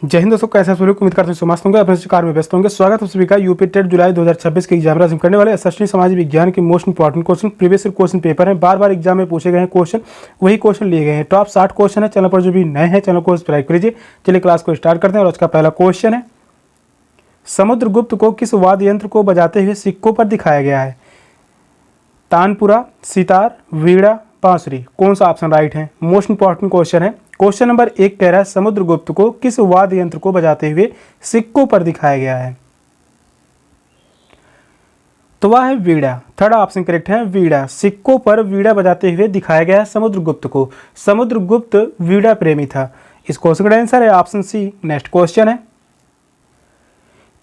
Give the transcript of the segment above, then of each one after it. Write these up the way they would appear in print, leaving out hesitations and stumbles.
जय हिंद दोस्तों, कैसे सभी उम्मीद करते हैं सुमस्त होंगे, अपने कार्य में व्यस्त होंगे। स्वागत है सभी का यूपी टेट जुलाई 2026 के एग्जाम में करने वाले एसएसटी समाज विज्ञान के most important question previous question paper हैं। बार बार एग्जाम में पूछे गए हैं क्वेश्चन, वही क्वेश्चन लिए गए हैं। टॉप 60 क्वेश्चन है। चैनल पर जो भी नए हैं चैनल को सब्सक्राइब कर लीजिए। चलिए क्लास को स्टार्ट करते हैं। और आज का पहला क्वेश्चन है, समुद्रगुप्त को किस वाद्य यंत्र को बजाते हुए सिक्कों पर दिखाया गया है? तानपुरा, सितार, वीणा, बांसुरी। कौन सा ऑप्शन राइट है? मोस्ट इंपॉर्टेंट क्वेश्चन है। क्वेश्चन नंबर 1 कह रहा है, समुद्रगुप्त को किस वाद्य यंत्र को बजाते हुए सिक्कों पर दिखाया गया है? तो वह है वीणा। थर्ड ऑप्शन करेक्ट है, वीणा। सिक्कों पर वीणा बजाते हुए दिखाया गया है समुद्रगुप्त को। समुद्रगुप्त वीणा प्रेमी था। इस क्वेश्चन का आंसर है ऑप्शन सी। नेक्स्ट क्वेश्चन है,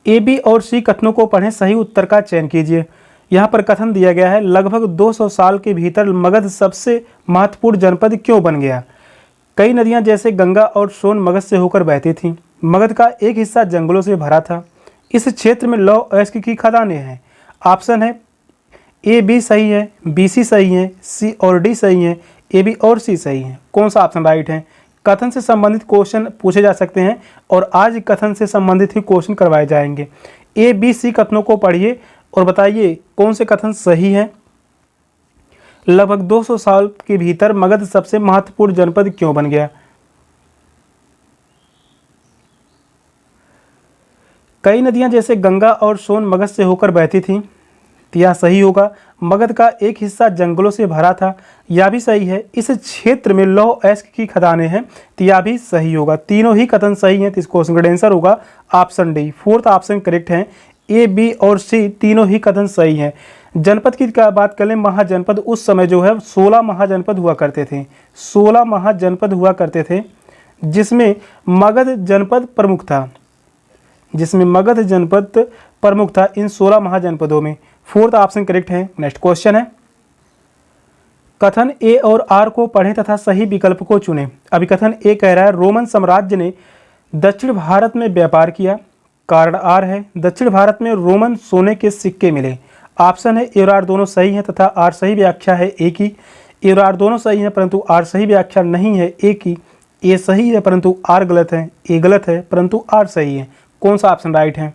ए, बी और सी कथनों को पढ़ें, सही उत्तर का चयन कीजिए। यहाँ पर कथन दिया गया है, लगभग 200 साल के भीतर मगध सबसे महत्वपूर्ण जनपद क्यों बन गया? कई नदियां जैसे गंगा और सोन मगध से होकर बहती थीं। मगध का एक हिस्सा जंगलों से भरा था। इस क्षेत्र में लौह अयस्क की खदानें हैं। ऑप्शन है ए, बी सही है, बी, सी सही है, सी और डी सही है, ए, बी और सी सही है। कौन सा ऑप्शन राइट है? कथन से संबंधित क्वेश्चन पूछे जा सकते हैं और आज कथन से संबंधित ही क्वेश्चन करवाए जाएंगे। ए, बी, सी कथनों को पढ़िए और बताइए कौन से कथन सही है। लगभग 200 साल के भीतर मगध सबसे महत्वपूर्ण जनपद क्यों बन गया? कई नदियां जैसे गंगा और सोन मगध से होकर बहती थीं, तो यह सही होगा। मगध का एक हिस्सा जंगलों से भरा था, यह भी सही है। इस क्षेत्र में लौह अयस्क की खदानें हैं, तो यह भी सही होगा। तीनों ही कथन सही हैं, तो इस क्वेश्चन का आंसर होगा option D. Fourth option correct है। ए, बी और सी तीनों ही कथन सही हैं। जनपद की बात करें, महाजनपद उस समय जो है 16 महाजनपद हुआ करते थे। 16 महाजनपद हुआ करते थे, जिसमें मगध जनपद प्रमुख था। जिसमें मगध जनपद प्रमुख था इन 16 महाजनपदों में। फोर्थ ऑप्शन करेक्ट है। नेक्स्ट क्वेश्चन है, कथन ए और आर को पढ़ें तथा सही विकल्प को चुनें। अभी कथन ए कह रहा है, रोमन साम्राज्य ने दक्षिण भारत में व्यापार किया। कारण आर है, दक्षिण भारत में रोमन सोने के सिक्के मिले। ऑप्शन है ए और आर दोनों सही हैं तथा आर सही व्याख्या है ए की। ए और आर दोनों सही हैं परंतु आर सही व्याख्या नहीं है ए की। ए सही है परंतु आर गलत है। ए गलत है परंतु आर सही है। कौन सा ऑप्शन राइट है?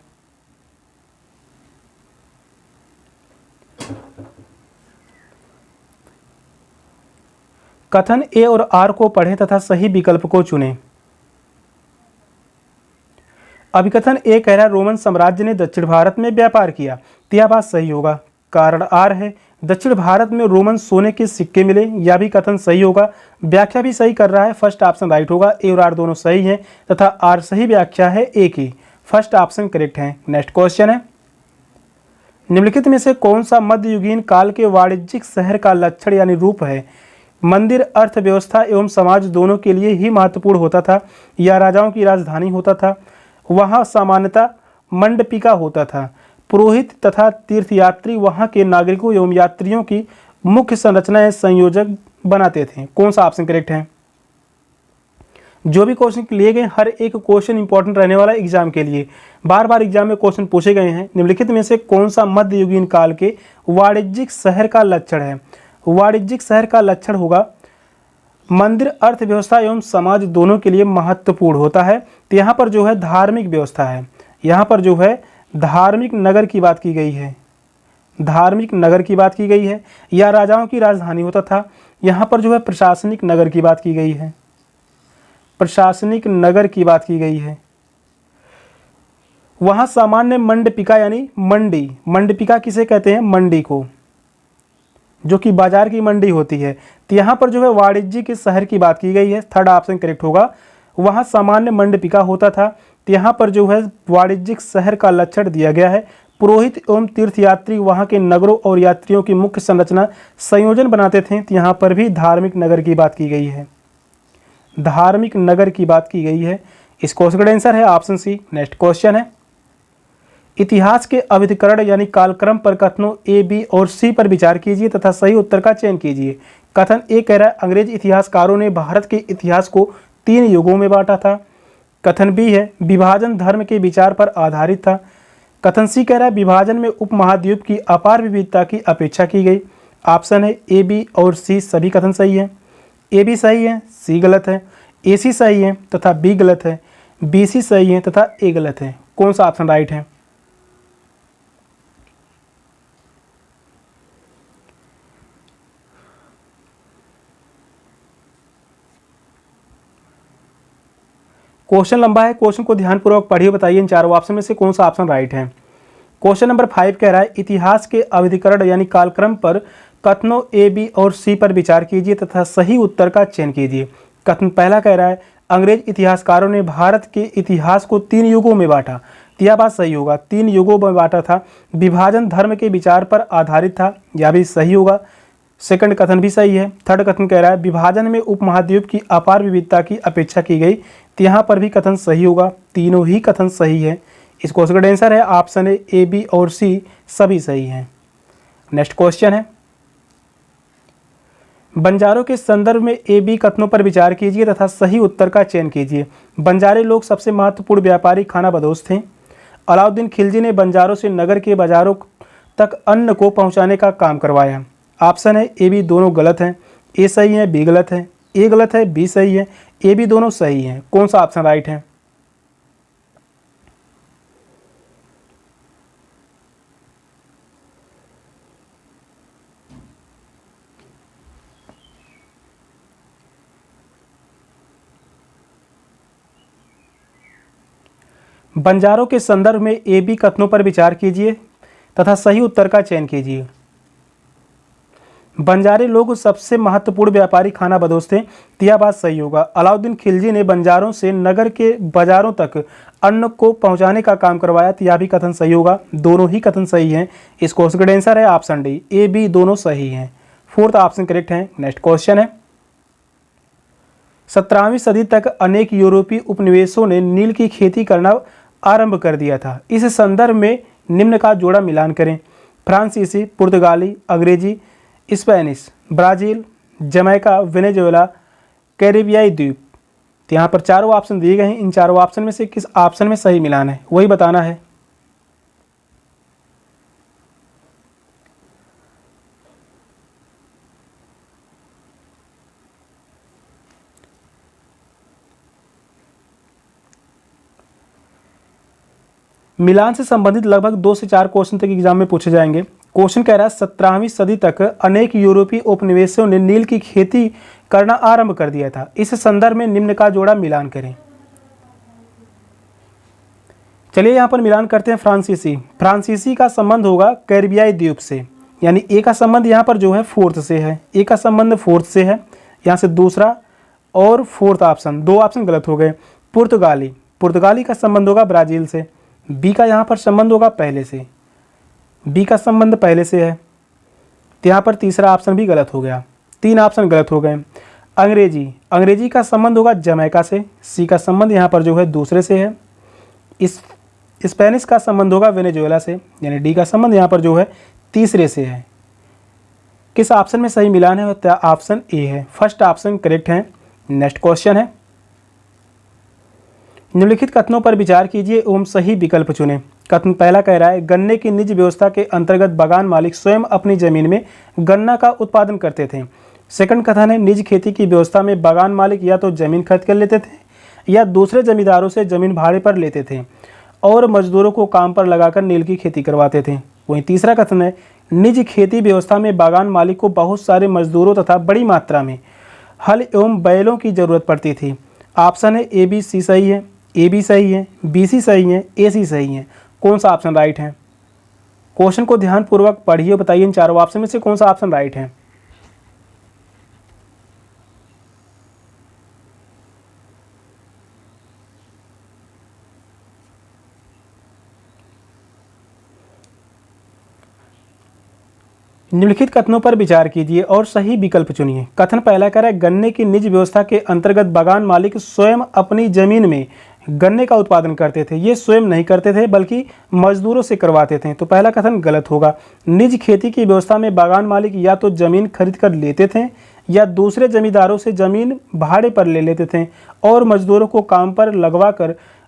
कथन ए और आर को पढ़ें तथा सही विकल्प को चुनें। अभिकथन ए कह रहा है, रोमन साम्राज्य ने दक्षिण भारत में व्यापार किया, तो यह बात सही होगा। कारण आर है, दक्षिण भारत में रोमन सोने के सिक्के मिले, यह भी कथन सही होगा। व्याख्या भी सही कर रहा है, फर्स्ट ऑप्शन राइट होगा। ए और आर दोनों सही हैं तथा आर सही व्याख्या है ए की। फर्स्ट ऑप्शन करेक्ट है। नेक्स्ट क्वेश्चन है, निम्नलिखित में से कौन सा मध्ययुगीन काल के वाणिज्यिक शहर का लक्षण यानी रूप है? मंदिर अर्थव्यवस्था एवं समाज दोनों के लिए ही महत्वपूर्ण होता था। यह राजाओं की राजधानी होता था। वहाँ सामान्यतः मंडपिका होता था। पुरोहित तथा तीर्थयात्री वहाँ के नागरिकों एवं यात्रियों की मुख्य संरचना संयोजक बनाते थे। कौन सा ऑप्शन करेक्ट है? जो भी क्वेश्चन लिए गए, हर एक क्वेश्चन इंपॉर्टेंट रहने वाला एग्जाम के लिए। बार बार एग्जाम में क्वेश्चन पूछे गए हैं। निम्नलिखित में से कौन सा मध्ययुगीन काल के वाणिज्यिक शहर का लक्षण है? वाणिज्यिक शहर का लक्षण होगा, मंदिर अर्थव्यवस्था एवं समाज दोनों के लिए महत्वपूर्ण होता है। तो यहाँ पर जो है धार्मिक व्यवस्था है। यहाँ पर जो है धार्मिक नगर की बात की गई है। धार्मिक नगर की बात की गई है। यह राजाओं की राजधानी होता था। यहाँ पर जो है प्रशासनिक नगर की बात की गई है। प्रशासनिक नगर की बात की गई है। वहाँ सामान्य मंडपिका यानी मंडी, मंडपिका किसे कहते हैं? मंडी को, जो कि बाजार की मंडी होती है। तो यहाँ पर जो है वाणिज्य के शहर की बात की गई है। थर्ड ऑप्शन करेक्ट होगा। वहाँ सामान्य मंडपिका होता था, तो यहाँ पर जो है वाणिज्यिक शहर का लक्षण दिया गया है। पुरोहित एवं तीर्थयात्री वहाँ के नगरों और यात्रियों की मुख्य संरचना संयोजन बनाते थे, तो यहाँ पर भी धार्मिक नगर की बात की गई है। धार्मिक नगर की बात की गई है। इस क्वेश्चन का आंसर है ऑप्शन सी। नेक्स्ट क्वेश्चन है, इतिहास के अवधिकरण यानी कालक्रम पर कथनों ए, बी और सी पर विचार कीजिए तथा सही उत्तर का चयन कीजिए। कथन ए कह रहा है, अंग्रेज इतिहासकारों ने भारत के इतिहास को 3 युगों में बांटा था। कथन बी है, विभाजन धर्म के विचार पर आधारित था। कथन सी कह रहा है, विभाजन में उपमहाद्वीप की अपार विविधता की अपेक्षा की गई। ऑप्शन है ए, बी और सी सभी कथन सही है। ए भी सही है, सी गलत है। ए सी सही है तथा बी गलत है। बी सी सही है तथा ए गलत है। कौन सा ऑप्शन राइट है? क्वेश्चन लंबा है, क्वेश्चन को ध्यानपूर्वक पढ़िए, बताइए इन चारों ऑप्शन में से कौन सा ऑप्शन राइट है। क्वेश्चन नंबर 5 कह रहा है इतिहास के अवधिकरण यानी कालक्रम पर कथनों ए, बी और सी पर विचार कीजिए तथा सही उत्तर का चयन कीजिए। कथन पहला कह रहा है अंग्रेज इतिहासकारों ने भारत के इतिहास को 3 युगों में बांटा। यह बात सही होगा, 3 युगों में बांटा था। विभाजन धर्म के विचार पर आधारित था, यह भी सही होगा। सेकंड कथन भी सही है। थर्ड कथन कह रहा है विभाजन में उपमहाद्वीप की अपार विविधता की अपेक्षा की गई, तो यहाँ पर भी कथन सही होगा। तीनों ही कथन सही है। इस क्वेश्चन का आंसर है ऑप्शन ए, बी और सी सभी सही हैं। नेक्स्ट क्वेश्चन है बंजारों के संदर्भ में ए, बी कथनों पर विचार कीजिए तथा सही उत्तर का चयन कीजिए। बंजारे लोग सबसे महत्वपूर्ण व्यापारी खानाबदोश थे। अलाउद्दीन खिलजी ने बंजारों से नगर के बाजारों तक अन्न को पहुंचाने का काम करवाया। ऑप्शन है ए, बी दोनों गलत हैं। ए सही है, बी गलत है। ए गलत है, बी सही है। ए, बी दोनों सही हैं। कौन सा ऑप्शन राइट है? बंजारों के संदर्भ में ए, बी कथनों पर विचार कीजिए तथा सही उत्तर का चयन कीजिए। बंजारे लोग सबसे महत्वपूर्ण व्यापारी खानाबदोश थे, यह बात सही होगा। अलाउद्दीन खिलजी ने बंजारों से नगर के बाजारों तक अन्न को पहुंचाने का काम करवाया, तो यह भी कथन सही होगा। दोनों ही कथन सही हैं। इस क्वेश्चन का आंसर है ऑप्शन डी, ए, बी दोनों सही हैं। फोर्थ ऑप्शन करेक्ट है। नेक्स्ट क्वेश्चन है 17वीं सदी तक अनेक यूरोपीय उपनिवेशों ने नील की खेती करना आरंभ कर दिया था। इस संदर्भ में निम्न का जोड़ा मिलान करें। फ्रांसीसी, पुर्तगाली, अंग्रेजी, स्पेनिश, ब्राज़ील, जमैका, वेनेजुएला, कैरिबियाई द्वीप। तो यहाँ पर चारों ऑप्शन दिए गए हैं। इन चारों ऑप्शन में से किस ऑप्शन में सही मिलान है वही बताना है। मिलान से संबंधित लगभग 2 से 4 क्वेश्चन तक एग्जाम में पूछे जाएंगे। क्वेश्चन कह रहा है 17वीं सदी तक अनेक यूरोपीय उपनिवेशों ने नील की खेती करना आरंभ कर दिया था। इस संदर्भ में निम्न का जोड़ा मिलान करें। चलिए यहाँ पर मिलान करते हैं। फ्रांसीसी, फ्रांसीसी का संबंध होगा कैरिबियाई द्वीप से, यानी ए का संबंध यहाँ पर जो है फोर्थ से है। ए का संबंध फोर्थ से है, यहाँ से दूसरा और फोर्थ ऑप्शन, 2 ऑप्शन गलत हो गए। पुर्तगाली, पुर्तगाली का संबंध होगा ब्राज़ील से। बी का यहाँ पर संबंध होगा पहले से, बी का संबंध पहले से है, तो यहाँ पर तीसरा ऑप्शन भी गलत हो गया। 3 ऑप्शन गलत हो गए। अंग्रेजी, अंग्रेजी का संबंध होगा जमैका से। सी का संबंध यहाँ पर जो है दूसरे से है। इस स्पेनिश का संबंध होगा वेनेजुएला से, यानी डी का संबंध यहाँ पर जो है तीसरे से है। किस ऑप्शन में सही मिलान है? तो ऑप्शन ए है, फर्स्ट ऑप्शन करेक्ट है। नेक्स्ट क्वेश्चन है निम्नलिखित कथनों पर विचार कीजिए एवं सही विकल्प चुनें। कथन पहला कह रहा है गन्ने की निज व्यवस्था के अंतर्गत बागान मालिक स्वयं अपनी जमीन में गन्ना का उत्पादन करते थे। सेकंड कथन है निज खेती की व्यवस्था में बागान मालिक या तो जमीन खरीद कर लेते थे या दूसरे जमींदारों से जमीन भाड़े पर लेते थे और मजदूरों को काम पर लगाकर नील की खेती करवाते थे। वहीं तीसरा कथन है निज खेती व्यवस्था में बागान मालिक को बहुत सारे मजदूरों तथा बड़ी मात्रा में हल एवं बैलों की जरूरत पड़ती थी। ऑप्शन है ए, बी, सी सही है। ए, बी सही है, बी, सी सही है, ए, सी सही है। कौन सा ऑप्शन राइट है? क्वेश्चन को ध्यानपूर्वक पढ़िए, बताइए इन चारों ऑप्शन में से कौन सा ऑप्शन राइट है। निम्नलिखित कथनों पर विचार कीजिए और सही विकल्प चुनिए। कथन पहला कह रहा है गन्ने की निज व्यवस्था के अंतर्गत बागान मालिक स्वयं अपनी जमीन में गन्ने का उत्पादन करते थे। ये स्वयं नहीं करते थे बल्कि मजदूरों से करवाते थे, तो पहला कथन गलत होगा। निज खेती की व्यवस्था में बागान मालिक या तो जमीन खरीद कर लेते थे या दूसरे जमींदारों से जमीन भाड़े पर ले लेते थे और मजदूरों को काम पर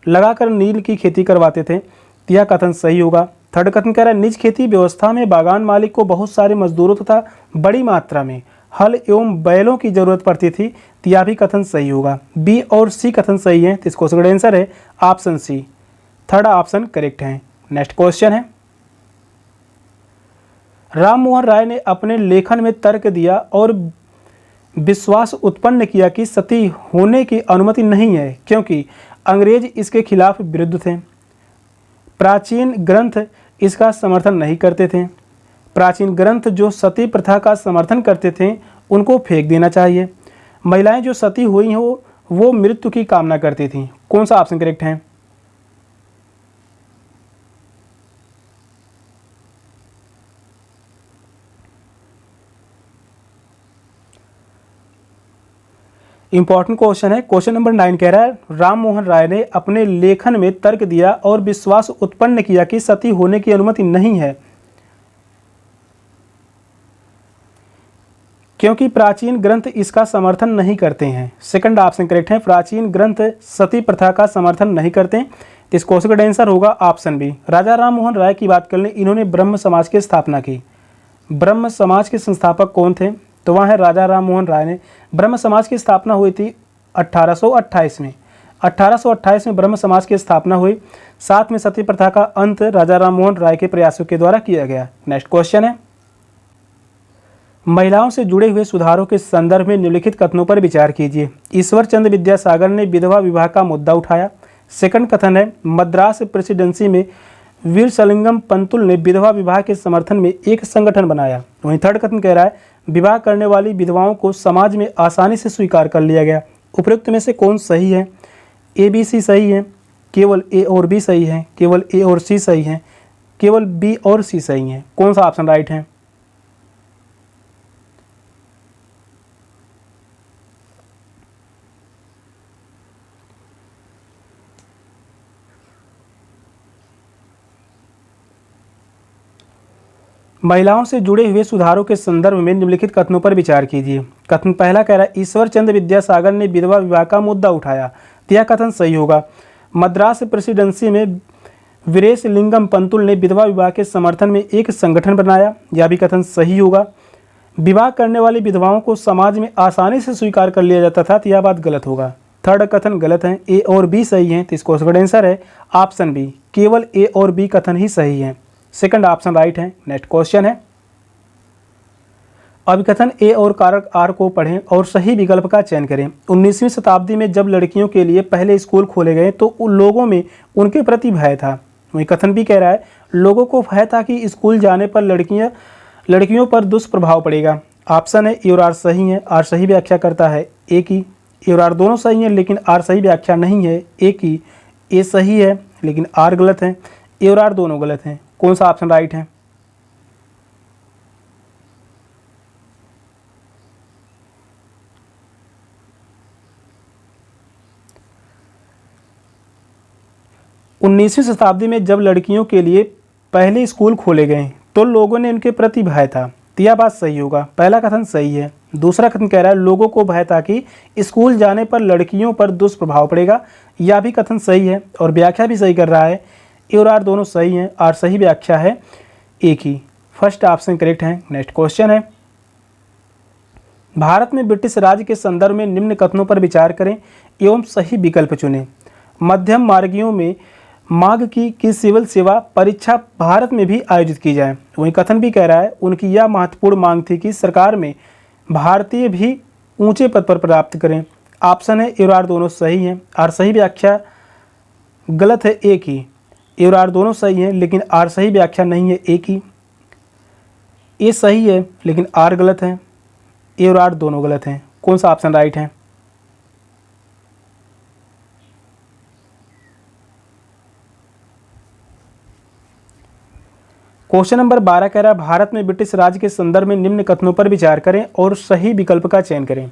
लगाकर नील की खेती करवाते थे, तो यह कथन सही होगा। थर्ड कथन कह रहा है निज खेती व्यवस्था में बागान मालिक को बहुत सारे मजदूरों तथा बड़ी मात्रा में हल एवं बैलों की जरूरत पड़ती थी, तो यह भी कथन सही होगा। बी और सी कथन सही है, तो इस क्वेश्चन का आंसर है option C, third option correct है। नेक्स्ट क्वेश्चन है, राम मोहन राय ने अपने लेखन में तर्क दिया और विश्वास उत्पन्न किया कि सती होने की अनुमति नहीं है क्योंकि अंग्रेज इसके खिलाफ विरुद्ध थे, प्राचीन ग्रंथ इसका समर्थन नहीं करते थे, प्राचीन ग्रंथ जो सती प्रथा का समर्थन करते थे उनको फेंक देना चाहिए, महिलाएं जो सती हुई हो वो मृत्यु की कामना करती थीं। कौन सा ऑप्शन करेक्ट है? इंपॉर्टेंट क्वेश्चन है। क्वेश्चन नंबर 9 कह रहा है राम मोहन राय ने अपने लेखन में तर्क दिया और विश्वास उत्पन्न किया कि सती होने की अनुमति नहीं है क्योंकि प्राचीन ग्रंथ इसका समर्थन नहीं करते हैं। सेकंड ऑप्शन करेक्ट है, प्राचीन ग्रंथ सती प्रथा का समर्थन नहीं करते। तो इस क्वेश्चन का आंसर होगा ऑप्शन बी। राजा राम मोहन राय की बात कर लें, इन्होंने ब्रह्म समाज की स्थापना की। ब्रह्म समाज के संस्थापक कौन थे? तो वह है राजा राम मोहन राय ने। ब्रह्म समाज की स्थापना हुई थी 1828 में। 1828 में ब्रह्म समाज की स्थापना हुई। साथ में सती प्रथा का अंत राजा राम मोहन राय के प्रयासों के द्वारा किया गया। नेक्स्ट क्वेश्चन है, महिलाओं से जुड़े हुए सुधारों के संदर्भ में निम्नलिखित कथनों पर विचार कीजिए। ईश्वर चंद्र विद्यासागर ने विधवा विवाह का मुद्दा उठाया। सेकंड कथन है मद्रास प्रेसिडेंसी में वीरसलिंगम पंतुल ने विधवा विवाह के समर्थन में एक संगठन बनाया। वहीं थर्ड कथन कह रहा है विवाह करने वाली विधवाओं को समाज में आसानी से स्वीकार कर लिया गया। उपयुक्त में से कौन सही है? ए बी सी सही है, केवल ए और बी सही है, केवल ए और सी सही है, केवल बी और सी सही है। कौन सा ऑप्शन राइट है? महिलाओं से जुड़े हुए सुधारों के संदर्भ में निम्नलिखित कथनों पर विचार कीजिए। कथन पहला कह रहा है ईश्वर चंद्र विद्यासागर ने विधवा विवाह का मुद्दा उठाया, तो यह कथन सही होगा। मद्रास प्रेसिडेंसी में वीरेशलिंगम पंतुल ने विधवा विवाह के समर्थन में एक संगठन बनाया, यह भी कथन सही होगा। विवाह करने वाली विधवाओं को समाज में आसानी से स्वीकार कर लिया जाता था, तो यह बात गलत होगा। थर्ड कथन गलत है, ए और बी सही है। तो इसका सही आंसर है ऑप्शन बी, केवल ए और बी कथन ही सही है। सेकंड ऑप्शन राइट है। नेक्स्ट क्वेश्चन है अभिकथन ए और कारक आर को पढ़ें और सही विकल्प का चयन करें। 19वीं शताब्दी में जब लड़कियों के लिए पहले स्कूल खोले गए तो उन लोगों में उनके प्रति भय था। वही कथन भी कह रहा है लोगों को भय था कि स्कूल जाने पर लड़कियों पर दुष्प्रभाव पड़ेगा। ऑप्शन है ए और आर सही है। आर सही व्याख्या करता है ए की। ए और आर दोनों सही हैं लेकिन आर सही व्याख्या नहीं है ए की। ए सही है लेकिन आर गलत है। ए और आर दोनों गलत हैं। कौन सा ऑप्शन राइट है? उन्नीसवीं शताब्दी में जब लड़कियों के लिए पहले स्कूल खोले गए तो लोगों ने उनके प्रति भय था, तो यह बात सही होगा। पहला कथन सही है। दूसरा कथन कह रहा है लोगों को भय था कि स्कूल जाने पर लड़कियों पर दुष्प्रभाव पड़ेगा, यह भी कथन सही है और व्याख्या भी सही कर रहा है। ए और आर दोनों सही हैं। आर सही व्याख्या है एक ही। फर्स्ट ऑप्शन करेक्ट है। नेक्स्ट क्वेश्चन है भारत में ब्रिटिश राज के संदर्भ में निम्न कथनों पर विचार करें एवं सही विकल्प चुनें। मध्यम मार्गियों में मांग की सिविल सेवा परीक्षा भारत में भी आयोजित की जाए। वहीं कथन भी कह रहा है उनकी यह महत्वपूर्ण मांग थी कि सरकार में भारतीय भी ऊंचे पद पर प्राप्त करें। ऑप्शन है ए और आर दोनों सही हैं। आर सही व्याख्या गलत है ए की। ए और आर दोनों सही हैं लेकिन आर सही व्याख्या नहीं है ए की। ए सही है लेकिन आर गलत है। ए और आर दोनों गलत हैं। कौन सा ऑप्शन राइट है? क्वेश्चन नंबर 12 कह रहा है भारत में ब्रिटिश राज के संदर्भ में निम्न कथनों पर विचार करें और सही विकल्प का चयन करें।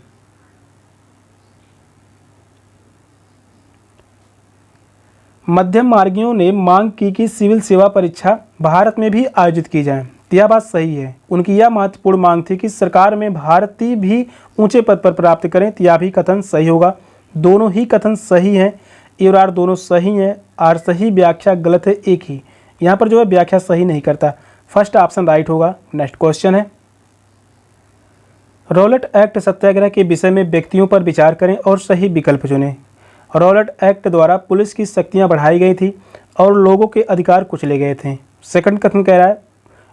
मध्यम मार्गियों ने मांग की कि सिविल सेवा परीक्षा भारत में भी आयोजित की जाए, तो यह बात सही है। उनकी यह महत्वपूर्ण मांग थी कि सरकार में भारतीय भी ऊंचे पद पर प्राप्त करें, तो यह भी कथन सही होगा। दोनों ही कथन सही हैं। ए और आर दोनों सही हैं। आर सही व्याख्या गलत है एक ही। यहाँ पर जो है व्याख्या सही नहीं करता। फर्स्ट ऑप्शन राइट होगा। नेक्स्ट क्वेश्चन है रॉलेट एक्ट सत्याग्रह के विषय में व्यक्तियों पर विचार करें और सही विकल्प चुनें। रॉलेट एक्ट द्वारा पुलिस की शक्तियां बढ़ाई गई थी और लोगों के अधिकार कुचले गए थे। सेकंड कथन कह रहा है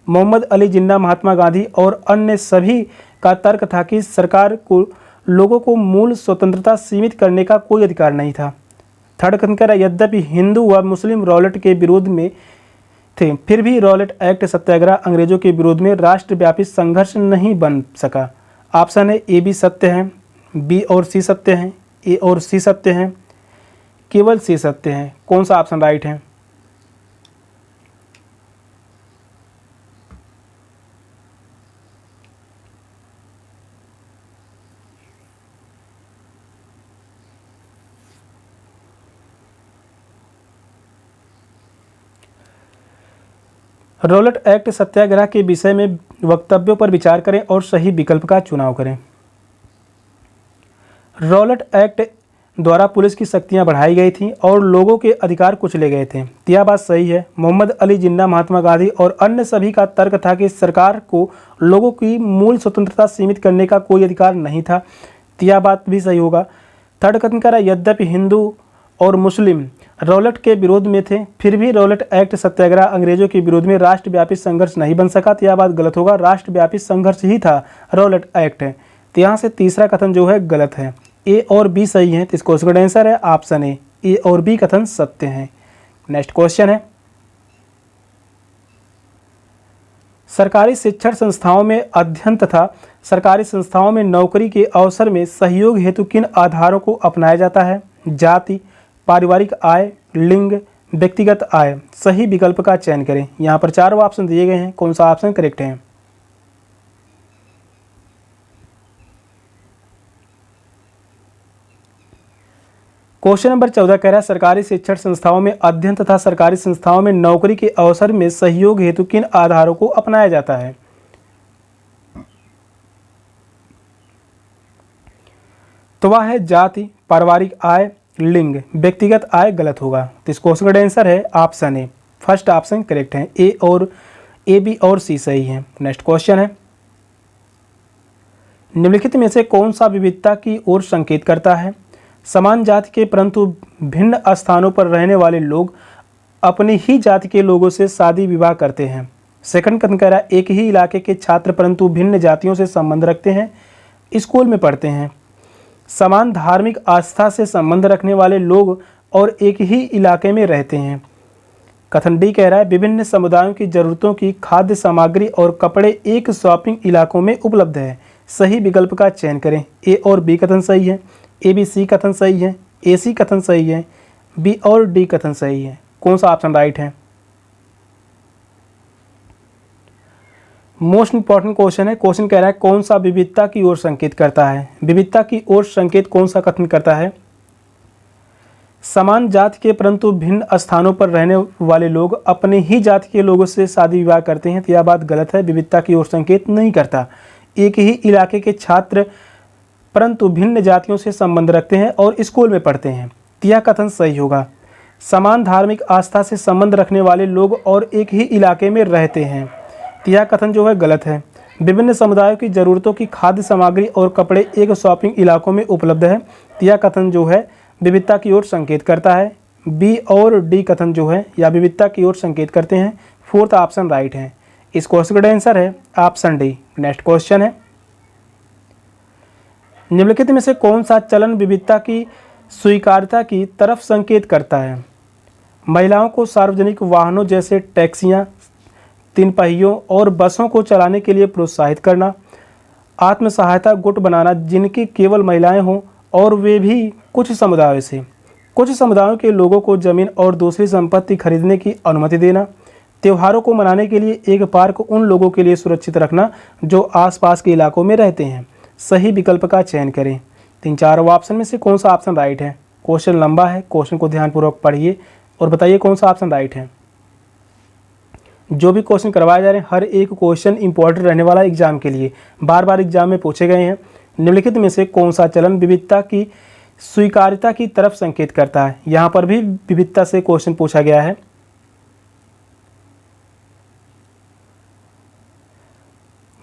मोहम्मद अली जिन्ना, महात्मा गांधी और अन्य सभी का तर्क था कि सरकार को लोगों को मूल स्वतंत्रता सीमित करने का कोई अधिकार नहीं था। थर्ड कथन कह रहा है यद्यपि हिंदू व मुस्लिम रॉलेट के विरोध में थे, फिर भी रॉलेट एक्ट सत्याग्रह अंग्रेजों के विरोध में राष्ट्रव्यापी संघर्ष नहीं बन सका। ऑप्शन है ए बी सत्य है, बी और सी सत्य है, ए और सी सत्य है, केवल सी सत्य है। कौन सा ऑप्शन राइट है? रॉलेट एक्ट सत्याग्रह के विषय में वक्तव्यों पर विचार करें और सही विकल्प का चुनाव करें। रॉलेट एक्ट द्वारा पुलिस की शक्तियां बढ़ाई गई थीं और लोगों के अधिकार कुचले गए थे। यह बात सही है। मोहम्मद अली जिन्ना, महात्मा गांधी और अन्य सभी का तर्क था कि सरकार को लोगों की मूल स्वतंत्रता सीमित करने का कोई अधिकार नहीं था। यह बात भी सही होगा। थर्ड कथन कह रहा है यद्यपि हिंदू और मुस्लिम रॉलेट के विरोध में थे, फिर भी रॉलेट एक्ट सत्याग्रह अंग्रेजों के विरोध में राष्ट्रव्यापी संघर्ष नहीं बन सका। तो यह बात गलत होगा। राष्ट्रव्यापी संघर्ष ही था रॉलेट एक्ट। तो यहाँ से तीसरा कथन जो है गलत है। ए और बी सही है, तो इस क्वेश्चन का आंसर है ऑप्शन ए और बी कथन सत्य है। नेक्स्ट क्वेश्चन है सरकारी शिक्षण संस्थाओं में अध्ययन तथा सरकारी संस्थाओं में नौकरी के अवसर में सहयोग हेतु किन आधारों को अपनाया जाता है? जाति, पारिवारिक आय, लिंग, व्यक्तिगत आय। सही विकल्प का चयन करें। यहाँ पर चारों ऑप्शन दिए गए हैं, कौन सा ऑप्शन करेक्ट है? क्वेश्चन नंबर 14 कह रहा है सरकारी शिक्षण संस्थाओं में अध्ययन तथा सरकारी संस्थाओं में नौकरी के अवसर में सहयोग हेतु किन आधारों को अपनाया जाता है? तो वह है जाति, पारिवारिक आय, लिंग, व्यक्तिगत आय। गलत होगा। तो इस क्वेश्चन का आंसर है option A. First option correct है। ए बी और सी सही है। नेक्स्ट क्वेश्चन है निम्नलिखित में से कौन सा विविधता की ओर संकेत करता है? समान जाति के परंतु भिन्न स्थानों पर रहने वाले लोग अपनी ही जाति के लोगों से शादी विवाह करते हैं। सेकंड कथन कह रहा है एक ही इलाके के छात्र परंतु भिन्न जातियों से संबंध रखते हैं, स्कूल में पढ़ते हैं। समान धार्मिक आस्था से संबंध रखने वाले लोग और एक ही इलाके में रहते हैं। कथन डी कह रहा है विभिन्न समुदायों की जरूरतों की खाद्य सामग्री और कपड़े एक शॉपिंग इलाकों में उपलब्ध है। सही विकल्प का चयन करें। ए और बी कथन सही है, ए बी सी कथन सही है, ए सी कथन सही है, बी और डी कथन सही है। कौन सा ऑप्शन राइट है? मोस्ट इंपॉर्टेंट क्वेश्चन है। क्वेश्चन कह रहा है कौन सा विविधता की ओर संकेत करता है? विविधता की ओर संकेत कौन सा कथन करता है? समान जाति के परंतु भिन्न स्थानों पर रहने वाले लोग अपने ही जाति के लोगों से शादी विवाह करते हैं। तो यह बात गलत है। विविधता की ओर संकेत नहीं करता। एक ही इलाके के छात्र परंतु भिन्न जातियों से संबंध रखते हैं और स्कूल में पढ़ते हैं। तो यह कथन सही होगा। समान धार्मिक आस्था से संबंध रखने वाले लोग और एक ही इलाके में रहते हैं। तो यह कथन जो है गलत है। विभिन्न समुदायों की जरूरतों की खाद्य सामग्री और कपड़े एक शॉपिंग इलाकों में उपलब्ध है। तो यह कथन जो है विविधता की ओर संकेत करता है। बी और डी कथन जो है या विविधता की ओर संकेत करते हैं। फोर्थ ऑप्शन राइट है। इस क्वेश्चन का आंसर है ऑप्शन डी। नेक्स्ट क्वेश्चन है निम्नलिखित में से कौन सा चलन विविधता की स्वीकार्यता की तरफ संकेत करता है? महिलाओं को सार्वजनिक वाहनों जैसे टैक्सियां, तीन पहियों और बसों को चलाने के लिए प्रोत्साहित करना, आत्म सहायता गुट बनाना जिनकी केवल महिलाएं हों और वे भी कुछ समुदायों से, कुछ समुदायों के लोगों को जमीन और दूसरी संपत्ति खरीदने की अनुमति देना, त्योहारों को मनाने के लिए एक पार्क उन लोगों के लिए सुरक्षित रखना जो आसपास के इलाकों में रहते हैं। सही विकल्प का चयन करें। तीन चार ऑप्शन में से कौन सा ऑप्शन राइट है? क्वेश्चन लंबा है, क्वेश्चन को ध्यानपूर्वक पढ़िए और बताइए कौन सा ऑप्शन राइट है। जो भी क्वेश्चन करवाए जा रहे हैं हर एक क्वेश्चन इंपॉर्टेंट रहने वाला एग्जाम के लिए, बार बार एग्जाम में पूछे गए हैं। निम्नलिखित में से कौन सा चलन विविधता की स्वीकार्यता की तरफ संकेत करता है? यहाँ पर भी विविधता से क्वेश्चन पूछा गया है।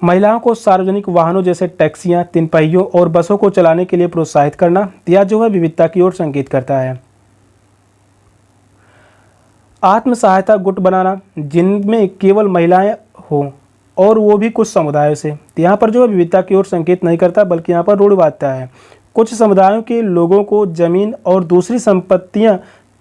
महिलाओं को सार्वजनिक वाहनों जैसे टैक्सियां, तीन पहियों और बसों को चलाने के लिए प्रोत्साहित करना, यह जो है विविधता की ओर संकेत करता है। आत्म सहायता गुट बनाना जिनमें केवल महिलाएं हों और वो भी कुछ समुदायों से, यहाँ पर जो है विविधता की ओर संकेत नहीं करता बल्कि यहाँ पर रूढ़िवादिता है। कुछ समुदायों के लोगों को जमीन और दूसरी संपत्तियां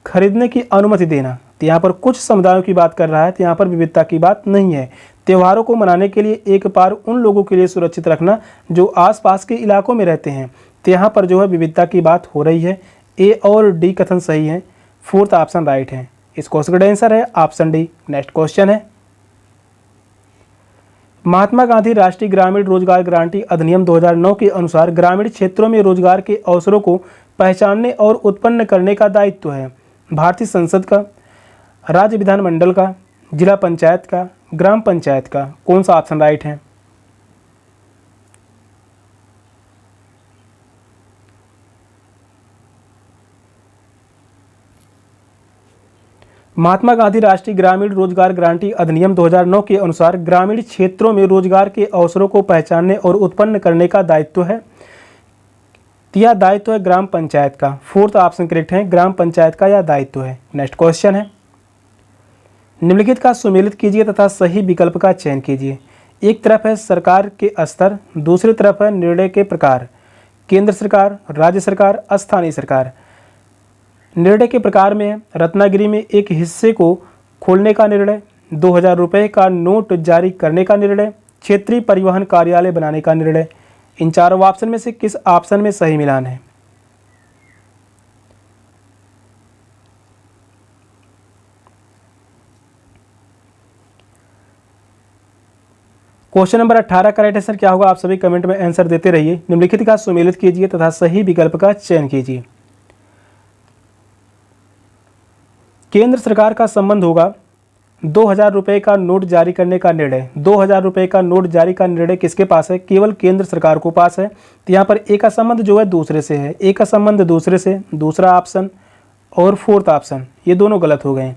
खरीदने की अनुमति देना, तो यहाँ पर कुछ समुदायों की बात कर रहा है, तो यहाँ पर विविधता की बात नहीं है। त्योहारों को मनाने के लिए एक पार उन लोगों के लिए सुरक्षित रखना जो आसपास के इलाकों में रहते हैं, तो यहाँ पर जो है विविधता की बात हो रही है। ए और डी कथन सही है, फोर्थ ऑप्शन राइट है। इस क्वेश्चन का आंसर है ऑप्शन डी। नेक्स्ट क्वेश्चन है, महात्मा गांधी राष्ट्रीय ग्रामीण रोजगार गारंटी अधिनियम 2009 के अनुसार ग्रामीण क्षेत्रों में रोजगार के अवसरों को पहचानने और उत्पन्न करने का दायित्व है भारतीय संसद का, राज्य विधानमंडल का, जिला पंचायत का, ग्राम पंचायत का। कौन सा ऑप्शन राइट है? महात्मा गांधी राष्ट्रीय ग्रामीण रोजगार गारंटी अधिनियम 2009 के अनुसार ग्रामीण क्षेत्रों में रोजगार के अवसरों को पहचानने और उत्पन्न करने का दायित्व है, यह दायित्व है ग्राम पंचायत का। फोर्थ ऑप्शन करेक्ट है, ग्राम पंचायत का यह दायित्व है। नेक्स्ट क्वेश्चन है, निम्नलिखित का सुमेलित कीजिए तथा सही विकल्प का चयन कीजिए। एक तरफ है सरकार के स्तर, दूसरी तरफ है निर्णय के प्रकार, केंद्र सरकार, राज्य सरकार, स्थानीय सरकार। निर्णय के प्रकार में रत्नागिरी में एक हिस्से को खोलने का निर्णय, 2000 रुपये का नोट जारी करने का निर्णय, क्षेत्रीय परिवहन कार्यालय बनाने का निर्णय। इन चारों ऑप्शन में से किस ऑप्शन में सही मिलान है? क्वेश्चन नंबर 18 का राइट आंसर क्या होगा? आप सभी कमेंट में आंसर देते रहिए। निम्नलिखित का सुमेलित कीजिए तथा सही विकल्प का चयन कीजिए। केंद्र सरकार का संबंध होगा 2000 रुपये का नोट जारी करने का निर्णय। 2000 रुपये का नोट जारी का निर्णय किसके पास है? केवल केंद्र सरकार को पास है। तो यहाँ पर एक का संबंध जो है दूसरे से है, एक का संबंध दूसरे से, दूसरा ऑप्शन और फोर्थ ऑप्शन ये दोनों गलत हो गए।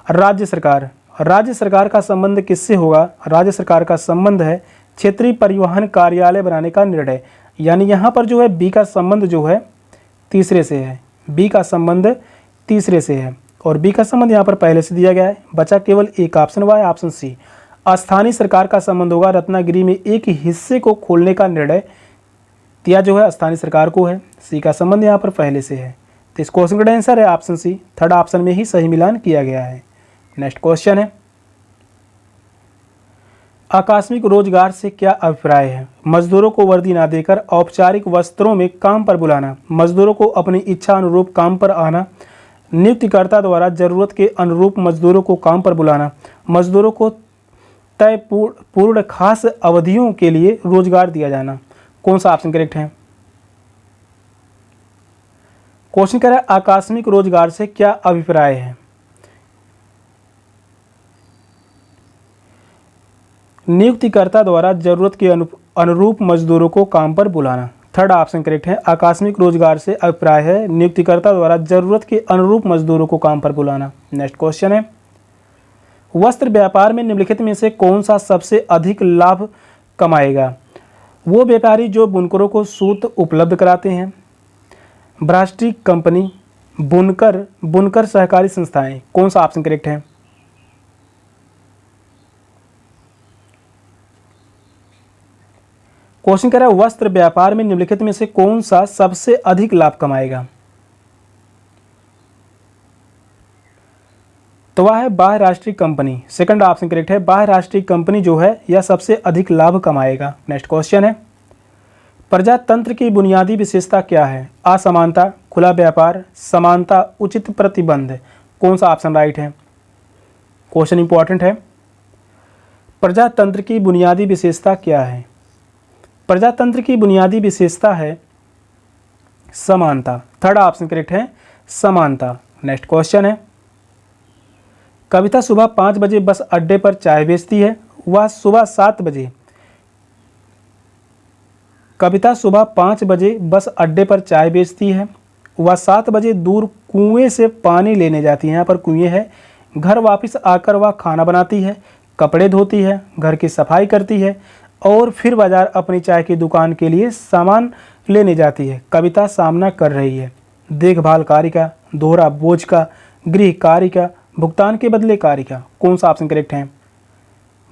राज्य सरकार, राज्य सरकार का संबंध किससे होगा? राज्य सरकार का संबंध है क्षेत्रीय परिवहन कार्यालय बनाने का निर्णय, यानी यहाँ पर जो है बी का संबंध जो है तीसरे से है, बी का संबंध तीसरे से है और बी का संबंध यहाँ पर पहले से दिया गया है। बचा केवल एक ऑप्शन वाई, ऑप्शन सी। स्थानीय सरकार का संबंध होगा रत्नागिरी में एक हिस्से को खोलने का निर्णय, दिया जो है स्थानीय सरकार को है। सी का संबंध यहाँ पर पहले से है, तो इस क्वेश्चन का आंसर है ऑप्शन सी। थर्ड ऑप्शन में ही सही मिलान किया गया है। नेक्स्ट क्वेश्चन है, आकस्मिक रोजगार से क्या अभिप्राय है? मजदूरों को वर्दी ना देकर औपचारिक वस्त्रों में काम पर बुलाना, मजदूरों को अपनी इच्छा अनुरूप काम पर आना, नियुक्तिकर्ता द्वारा जरूरत के अनुरूप मजदूरों को काम पर बुलाना, मजदूरों को तय पूर्ण खास अवधियों के लिए रोजगार दिया जाना। कौन सा ऑप्शन करेक्ट है? क्वेश्चन कह रहा है आकस्मिक रोजगार से क्या अभिप्राय है? नियुक्तिकर्ता द्वारा जरूरत के अनुरूप मजदूरों को काम पर बुलाना। थर्ड ऑप्शन करेक्ट है, आकस्मिक रोजगार से अभिप्राय है नियुक्तिकर्ता द्वारा जरूरत के अनुरूप मजदूरों को काम पर बुलाना। नेक्स्ट क्वेश्चन है, वस्त्र व्यापार में निम्नलिखित में से कौन सा सबसे अधिक लाभ कमाएगा? वो व्यापारी जो बुनकरों को सूत उपलब्ध कराते हैं, राष्ट्रीय कंपनी, बुनकर सहकारी संस्थाएं। कौन सा ऑप्शन करेक्ट है? क्वेश्चन कह रहा है वस्त्र व्यापार में निम्नलिखित में से कौन सा सबसे अधिक लाभ कमाएगा? तो वह है बाह्य राष्ट्रीय कंपनी। सेकंड ऑप्शन करेक्ट है, बाह्य राष्ट्रीय कंपनी जो है यह सबसे अधिक लाभ कमाएगा। नेक्स्ट क्वेश्चन है, प्रजातंत्र की बुनियादी विशेषता क्या है? असमानता, खुला व्यापार, समानता, उचित प्रतिबंध। कौन सा ऑप्शन राइट है? क्वेश्चन इंपॉर्टेंट है। प्रजातंत्र की बुनियादी विशेषता क्या है? प्रजातंत्र की बुनियादी विशेषता है समानता। थर्ड ऑप्शन करेक्ट है, समानता। नेक्स्ट क्वेश्चन है, कविता सुबह 5 बजे बस अड्डे पर चाय बेचती है, वह सुबह 7 बजे कविता सुबह 5 बजे बस अड्डे पर चाय बेचती है, वह 7 बजे दूर कुएं से पानी लेने जाती है, यहाँ पर कुएं है। घर वापस आकर वह खाना बनाती है, कपड़े धोती है, घर की सफाई करती है, और फिर बाजार अपनी चाय की दुकान के लिए सामान लेने जाती है। कविता सामना कर रही है देखभाल कार्य का, दोहरा बोझ का, गृह कार्य का, भुगतान के बदले कार्य का। कौन सा ऑप्शन करेक्ट है?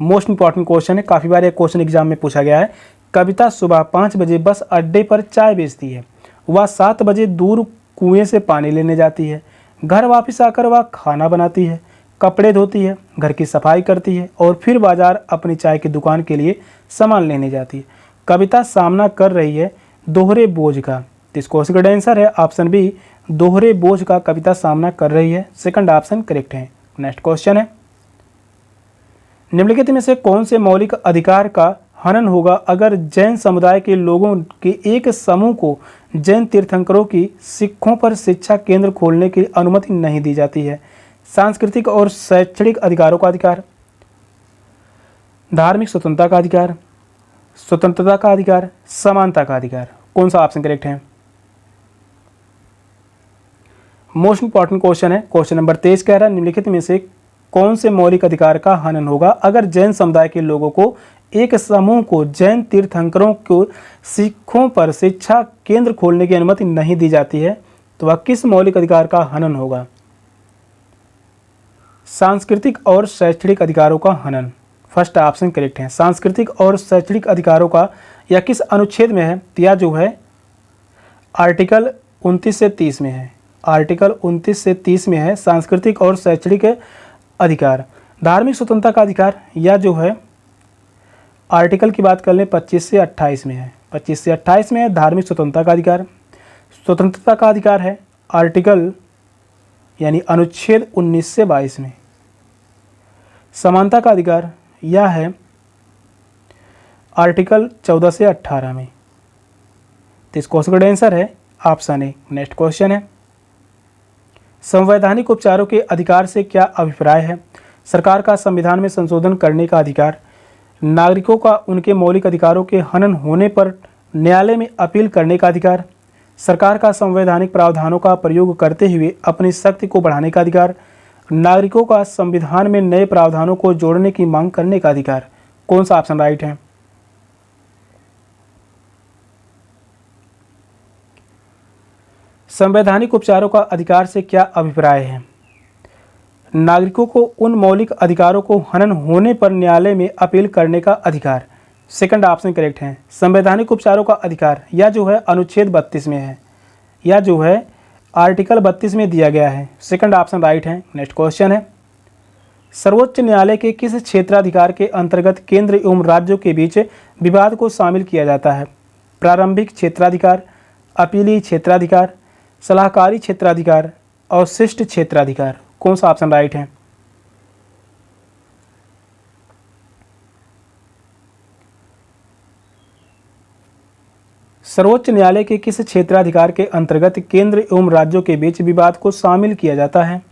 मोस्ट इंपॉर्टेंट क्वेश्चन है, काफ़ी बार एक क्वेश्चन एग्जाम में पूछा गया है। कविता सुबह 5 बजे बस अड्डे पर चाय बेचती है। वह 7 बजे दूर कुएं से पानी लेने जाती है। घर वापस आकर वह खाना बनाती है, कपड़े धोती है, घर की सफाई करती है और फिर बाजार अपनी चाय की दुकान के लिए सामान लेने जाती है। कविता सामना कर रही है दोहरे बोझ का। तो इस क्वेश्चन का आंसर है ऑप्शन बी, दोहरे बोझ का कविता सामना कर रही है। सेकंड ऑप्शन करेक्ट है। नेक्स्ट क्वेश्चन है, निम्नलिखित में से कौन से मौलिक अधिकार का हनन होगा अगर जैन समुदाय के लोगों के एक समूह को जैन तीर्थंकरों की सिखों पर शिक्षा केंद्र खोलने की अनुमति नहीं दी जाती है? सांस्कृतिक और शैक्षणिक अधिकारों का अधिकार, धार्मिक स्वतंत्रता का अधिकार, स्वतंत्रता का अधिकार, समानता का अधिकार। कौन सा ऑप्शन करेक्ट है? मोस्ट इंपॉर्टेंट क्वेश्चन है। क्वेश्चन नंबर 23 कह रहा है निम्नलिखित में से कौन से मौलिक अधिकार का हनन होगा अगर जैन समुदाय के लोगों को एक समूह को जैन तीर्थंकरों को सिखों पर शिक्षा केंद्र खोलने की अनुमति नहीं दी जाती है? तो वह किस मौलिक अधिकार का हनन होगा? सांस्कृतिक और शैक्षणिक अधिकारों का हनन। फर्स्ट ऑप्शन करेक्ट है। सांस्कृतिक और शैक्षणिक अधिकारों का यह किस अनुच्छेद में है? या जो है आर्टिकल 29 से 30 में है। आर्टिकल 29 से 30 में है सांस्कृतिक और शैक्षणिक अधिकार। धार्मिक स्वतंत्रता का अधिकार या जो है आर्टिकल की बात कर लें 25 से 28 में है। 25 से 28 में है धार्मिक स्वतंत्रता का अधिकार। स्वतंत्रता का अधिकार है आर्टिकल यानी अनुच्छेद 19 से 22 में। समानता का अधिकार यह है आर्टिकल 14 से 18 में। तो इस क्वेश्चन का आंसर है ऑप्शन ए। नेक्स्ट क्वेश्चन है, संवैधानिक उपचारों के अधिकार से क्या अभिप्राय है? सरकार का संविधान में संशोधन करने का अधिकार, नागरिकों का उनके मौलिक अधिकारों के हनन होने पर न्यायालय में अपील करने का अधिकार, सरकार का संवैधानिक प्रावधानों का प्रयोग करते हुए अपनी शक्ति को बढ़ाने का अधिकार, नागरिकों का संविधान में नए प्रावधानों को जोड़ने की मांग करने का अधिकार। कौन सा ऑप्शन राइट है? संवैधानिक उपचारों का अधिकार से क्या अभिप्राय है? नागरिकों को उन मौलिक अधिकारों को हनन होने पर न्यायालय में अपील करने का अधिकार। सेकंड ऑप्शन करेक्ट है। संवैधानिक उपचारों का अधिकार या जो है अनुच्छेद 32 में है या जो है आर्टिकल 32 में दिया गया है। सेकंड ऑप्शन राइट है। नेक्स्ट क्वेश्चन है, सर्वोच्च न्यायालय के किस क्षेत्राधिकार के अंतर्गत केंद्र एवं राज्यों के बीच विवाद को शामिल किया जाता है? प्रारंभिक क्षेत्राधिकार, अपीली क्षेत्राधिकार, सलाहकारी क्षेत्राधिकार, अवशिष्ट क्षेत्राधिकार। कौन सा ऑप्शन राइट है? सर्वोच्च न्यायालय के किस क्षेत्राधिकार के अंतर्गत केंद्र एवं राज्यों के बीच विवाद को शामिल किया जाता है?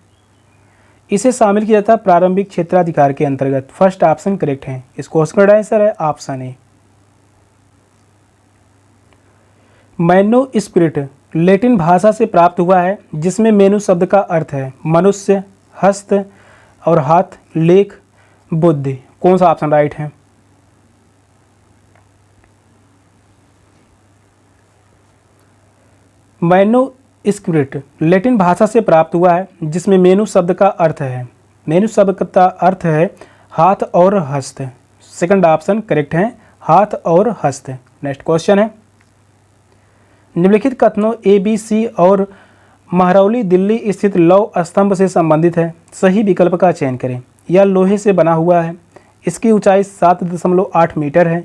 इसे शामिल किया जाता है प्रारंभिक क्षेत्राधिकार के अंतर्गत। फर्स्ट ऑप्शन करेक्ट है। इस क्वेश्चन का आंसर है ऑप्शन ए। मैन्युस्क्रिप्ट लैटिन भाषा से प्राप्त हुआ है जिसमें मेनु शब्द का अर्थ है मनुष्य, हस्त और हाथ, लेख, बुद्धि। कौन सा ऑप्शन राइट है? मैन्युस्क्रिप्ट लैटिन भाषा से प्राप्त हुआ है जिसमें मेनु शब्द का अर्थ है, मेनु शब्द का अर्थ है हाथ और हस्त। सेकंड ऑप्शन करेक्ट है, हाथ और हस्त। नेक्स्ट क्वेश्चन है, निम्नलिखित कथनों ए बी सी और महरौली दिल्ली स्थित लौह स्तंभ से संबंधित है। सही विकल्प का चयन करें। यह लोहे से बना हुआ है, इसकी ऊंचाई 7.8 मीटर है,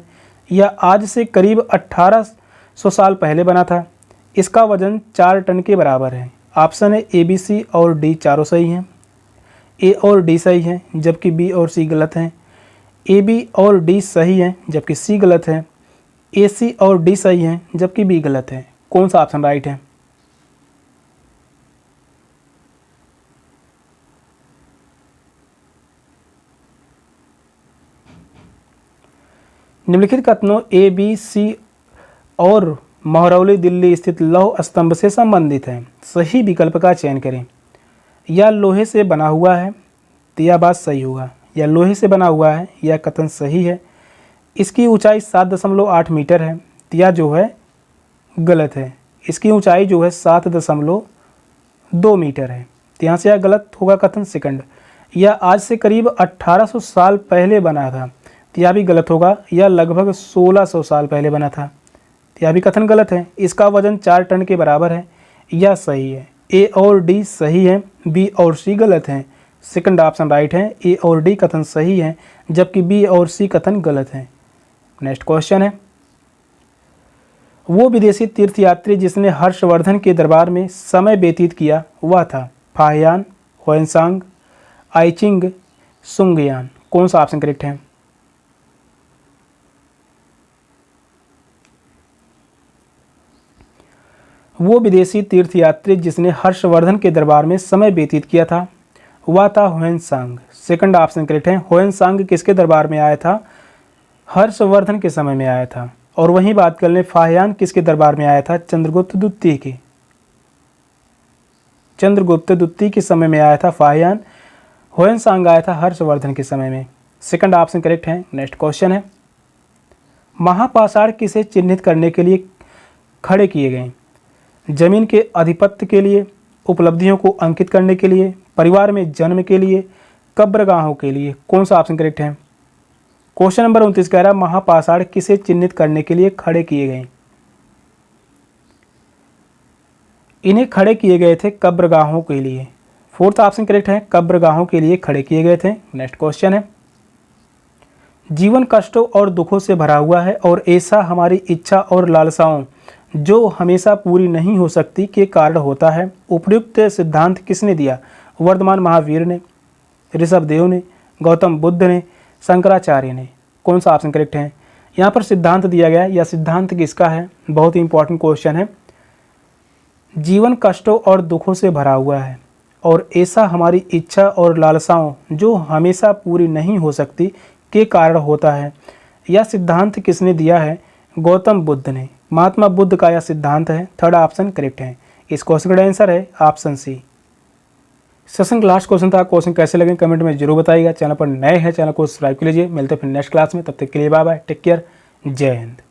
यह आज से करीब 1800 साल पहले बना था, इसका वजन 4 टन के बराबर है। ऑप्शन है ए बी सी और डी चारों सही हैं, ए और डी सही हैं जबकि बी और सी गलत हैं, ए बी और डी सही हैं जबकि सी गलत है, ए सी और डी सही हैं जबकि बी गलत है। कौन सा ऑप्शन राइट है? निम्नलिखित कथनों ए बी सी और महरौली दिल्ली स्थित लौह स्तंभ से संबंधित है। सही विकल्प का चयन करें। यह लोहे से बना हुआ है तो यह बात सही होगा। यह लोहे से बना हुआ है, यह कथन सही है। इसकी ऊंचाई 7.8 मीटर है, यह जो है गलत है। इसकी ऊंचाई जो है 7.2 मीटर है, तो यहाँ से यह गलत होगा कथन सेकंड। यह आज से करीब 1800 साल पहले बना था, तो यह भी गलत होगा। यह लगभग 1600 साल पहले बना था, तो यह भी कथन गलत है। इसका वजन 4 टन के बराबर है, यह सही है। ए और डी सही है, बी और सी गलत हैं। सेकंड ऑप्शन राइट है, ए और डी कथन सही है, जबकि बी और सी कथन गलत है। नेक्स्ट क्वेश्चन है, वो विदेशी तीर्थयात्री जिसने हर्षवर्धन के दरबार में समय व्यतीत किया वह था फाहियान, हुएनसांग, आइचिंग, सुंगयान। कौन सा ऑप्शन करेक्ट है? वो विदेशी तीर्थयात्री जिसने हर्षवर्धन के दरबार में समय व्यतीत किया था वह था हुएनसांग। सेकंड ऑप्शन करेक्ट है। हुएनसांग किसके दरबार में आया था? हर्षवर्धन के समय में आया था। और वहीं बात कर लें फाहियान किसके दरबार में आया था? चंद्रगुप्त द्वितीय के। चंद्रगुप्त द्वितीय के समय में आया था फाहियान। हुएनसांग आया था हर्षवर्धन के समय में। सेकंड ऑप्शन करेक्ट है। नेक्स्ट क्वेश्चन है, महापाषाण किसे चिन्हित करने के लिए खड़े किए गए? जमीन के अधिपत्य के लिए, उपलब्धियों को अंकित करने के लिए, परिवार में जन्म के लिए, कब्रगाहों के लिए। कौन सा ऑप्शन करेक्ट है? क्वेश्चन नंबर 29 कह रहा है महापाषाण किसे चिन्हित करने के लिए खड़े किए गए? इन्हें खड़े किए गए थे कब्रगाहों के लिए। फोर्थ ऑप्शन करेक्ट है, कब्रगाहों के लिए खड़े किए गए थे। नेक्स्ट क्वेश्चन है, जीवन कष्टों और दुखों से भरा हुआ है और ऐसा हमारी इच्छा और लालसाओं जो हमेशा पूरी नहीं हो सकती के कारण होता है। उपयुक्त सिद्धांत किसने दिया? वर्धमान महावीर ने, ऋषभदेव ने, गौतम बुद्ध ने, शंकराचार्य ने। कौन सा ऑप्शन करेक्ट है? यहाँ पर सिद्धांत दिया गया, यह सिद्धांत किसका है? बहुत ही इंपॉर्टेंट क्वेश्चन है। जीवन कष्टों और दुखों से भरा हुआ है और ऐसा हमारी इच्छा और लालसाओं जो हमेशा पूरी नहीं हो सकती के कारण होता है। यह सिद्धांत किसने दिया है? गौतम बुद्ध ने। महात्मा बुद्ध का यह सिद्धांत है। थर्ड ऑप्शन करेक्ट है। इस क्वेश्चन का आंसर है ऑप्शन सी। सेशन का लास्ट क्वेश्चन था। क्वेश्चन कैसे लगे कमेंट में जरूर बताइएगा। चैनल पर नए हैं चैनल को सब्सक्राइब कर लीजिए। मिलते हैं फिर नेक्स्ट क्लास में, तब तक के लिए बाय बाय, टेक केयर, जय हिंद।